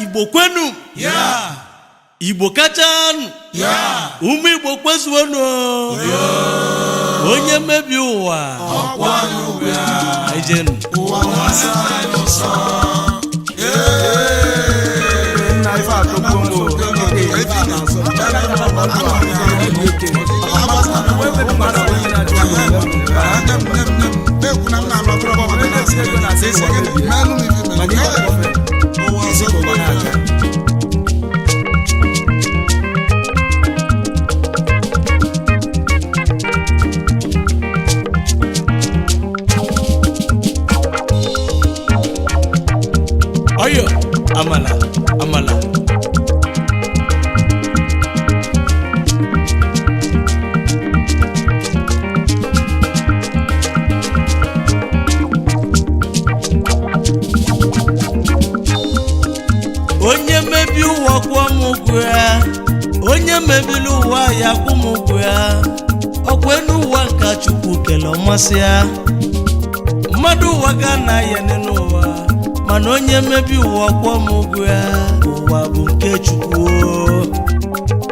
Igbo kwenu ya Igbo kachanụ ya ụmụ Igbo kwezuonu onye mebi ụwa ọkwa n'ụwa ejenu ụwa nwasa n'ụsọ na ife atụkwu Oyo amala onye mebi ụwa kwụọ m ụgwọ ya onye mebili ụwa ya kwụ m ụgwọ ya ọkwenu ụwa nka Chukwu kele ọmasị ya mmadụ ụwa ga na ya n'ụwa mana onye mebi ụwa kwụọ m ụgwọ ya ụwa bụ nke Chukwu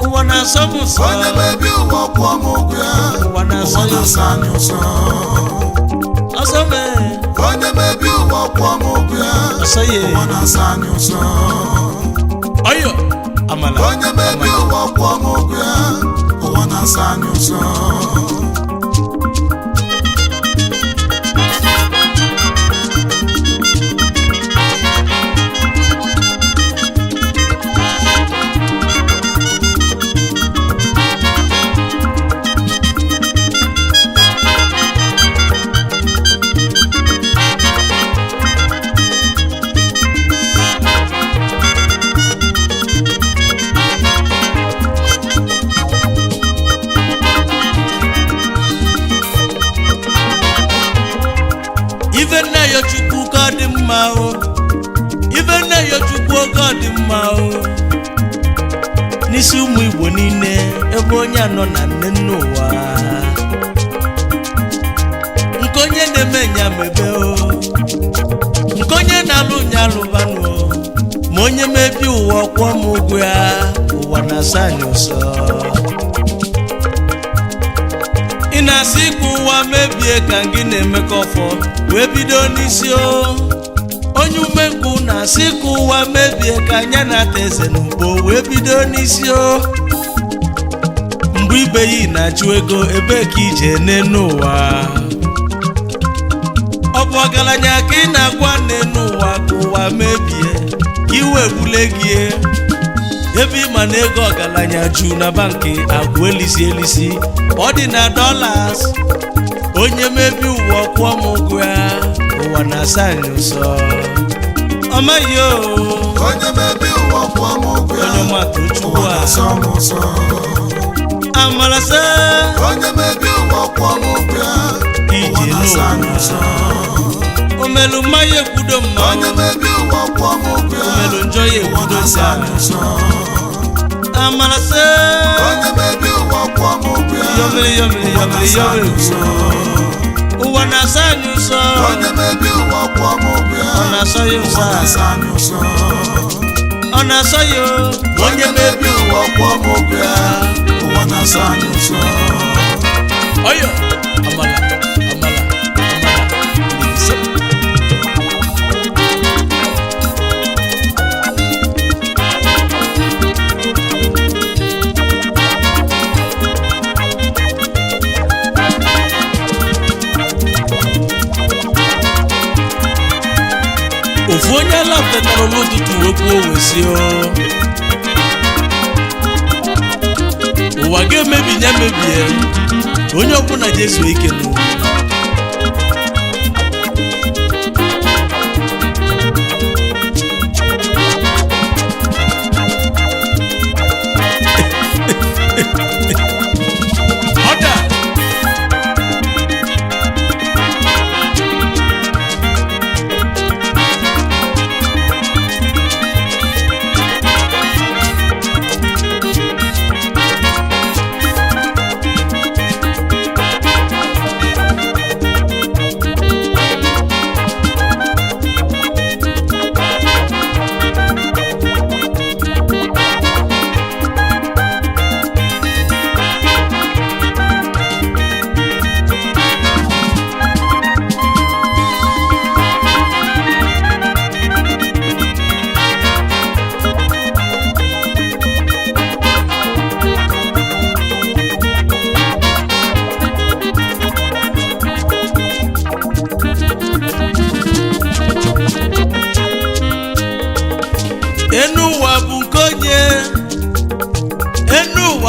ụwa na-asọ m nsọ onye mebi ụwa kwụọ m ụgwọ ya ụwa na-asọ ya ụwa anyị ụsọ ọsọ mee onye mebi ụwa kwụọ m ụgwọ ya ọsọ ya ụwa na-asa anyị ụsọ ọyọ amala onye mebi ụwa kwụọ m ụgwọ ya ụwa na-asa anyị ụsọ ife nna ya Chukwu ka dị mma o ife nna ya Chukwu ka dị mma o n'isi ụmụ Igbo niile ebe onye anọ na nne n'ụwa nke onye na-eme nya mebe o nke onye na-alụ nya alụbanụ ma onye mebi ụwa kwụọ m ụgwọ ya ụwa na-asa anyị ụsọ ị na-asị ka ụwa mebie ka gị na-emekọ ọfọ wee bido n'isi o onye umenkwu na-asị ka ụwa mebie ka anya na-ata eze n'ugbo wee bido n'isi o mgbe ibe yi na-achụ ego ebe ka ije n'ụwa ọ bụ ọgaranya ka ị na-agwa n'ụwa ka ụwa mebie ka iwe gbule gị ebe ịma na ego ọgaranya ju na bankị agwụ elisi ọ dị na dollars onye mebi ụwa kwụọ m ụgwọ ya ụwa na-asa anyị ụsọ ọmaghị o onye mebi ụwa kwụọ m ụgwọ ya onye matụ Chukwu ụwa a na-asa m ụsọ amarasa onye mebi ụwa kwụọ m ụgwọ ya ụwa ije na-asa anyị ụsọ n'ụwa omelu mmanya ekwudo mma onye mebi ụwa kwụọ m ụgwọ ya omelu njọ ya ụwa ekwudo na-asa nsa anyị ụsọ amarasa onye mebi ụwa kwụọ m ụgwọ ya yomiri ụwa na-asa anyị ụsọ ụwa na-asa anyị ụsọ onye mebi ụwa kwụọ m ụgwọ ya ọ na-asọ ya ụsọ ụwa na-asa anyị ụsọ ọ na-asọ ya onye mebi ụwa kwụọ m ụgwọ ya ụwa na-asa anyị ụsọ ọyọ amala ise ofu onye alapụtara n'ụtụtụ wekwu owesi ụwa ga-emebi ya mebie onye ọbụla jezuo ike n'ụwa ọda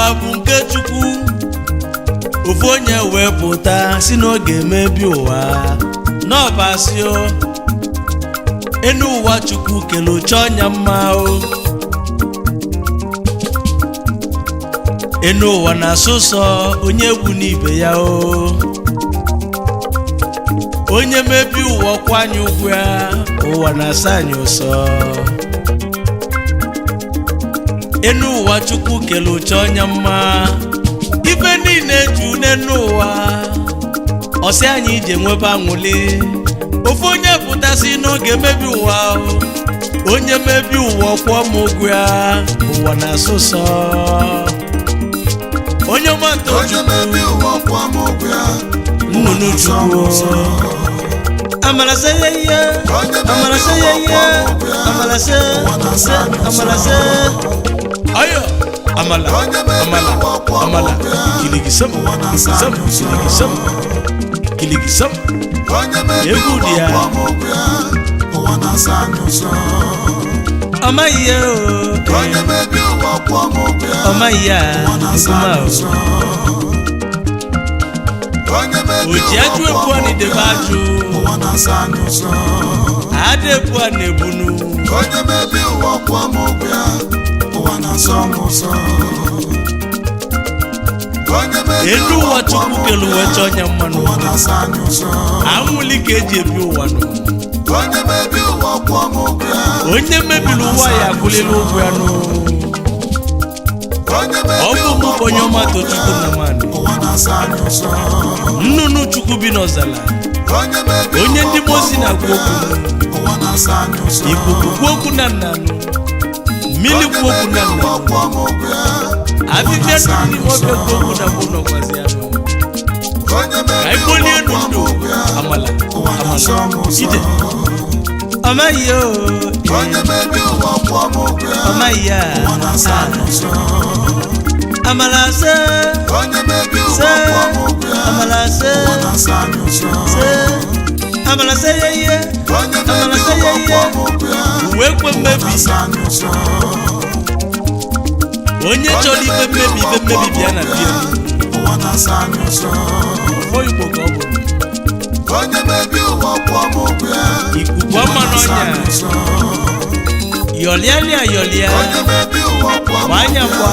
ụwa bụ nke Chukwu ofu onye wee pụta si n'oge emebi ụwa n'ọbasio enu ụwa Chukwu keluche ọnya mma o enu ụwa na-asụsọ onye egwu n'ibe ya o onye mebi ụwa kwanye ụgwọ ya ụwa na-asa anyị ụsọ enu ụwa Chukwu keluche ọnya mma ife niile ju n'enu ụwa ọsị anyị ije nwebe aṅụli ofu onye pụtasị n'oge mebi ụwa onye mebi ụwa kwụọ m ụgwọ ya ụwa na-asụsọ onye mmadụ nnụnụ Chukwu amalase yeye amalase yeye amalase ayo amala kiligisam kiligisam egwu dị ya ọmaiya ọmaiya oji ajụ ebu a n'idebe ajụ ada ebu a na-ebunu elu ụwa Chukwu kelu wee chọọ ọnya mmanụ anwụli ka eji ebi ụwa nụ onye mebiri ụwa ya akwụlila ụgwọ ya nụ ọ bụ mụ onye ọma Tochukwu Nnamani nnụnụ Chukwu bi n'ọzala onye ndị mozi na-agwa okwu ikuku kwuo okwu na nnanụ mmiri kwuo okwu na nnanụ abịbịa n'ime ofe kwuo okwu na bụ n'ọgwazi ya ka ikpolie ndụ amala ide ọmaghị ọmaghị amala se amala se amala se yeye uwe kwe mmebi onye chọrọ ife mmebi bịa na bịa oyigbo ka ọ bụ ikuku ọma n'ọnya yọlịa gbanya kwa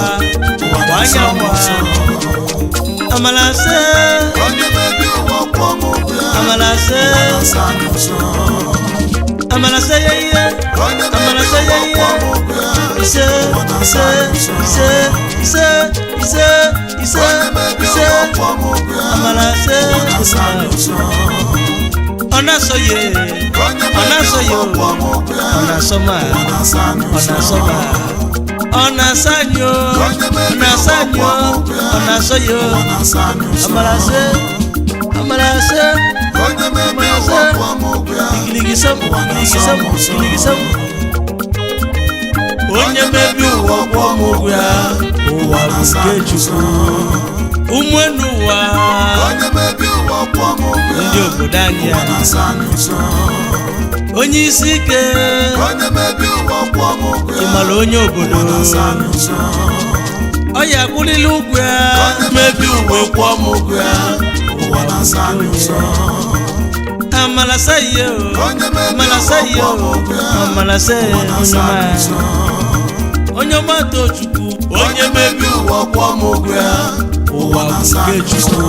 amalase yeye ise amalase ọnasoye ọnasanyo ọnasoye amalase igiligisam onye mebi ụwa kwụọ m ụgwọ ya ụwa bụ nke Chukwu ụmụnne ụwa ndị obodo anyị onye isi ike ịmara onye obodo ọ ya akwụlila ụgwọ ya mebi uwe kwụọ m ụgwọ ya ụwa amalase onye ọma Tochukwu onye mebi ụwa kwụọ m ụgwọ ya ụwa bụ nke Chukwu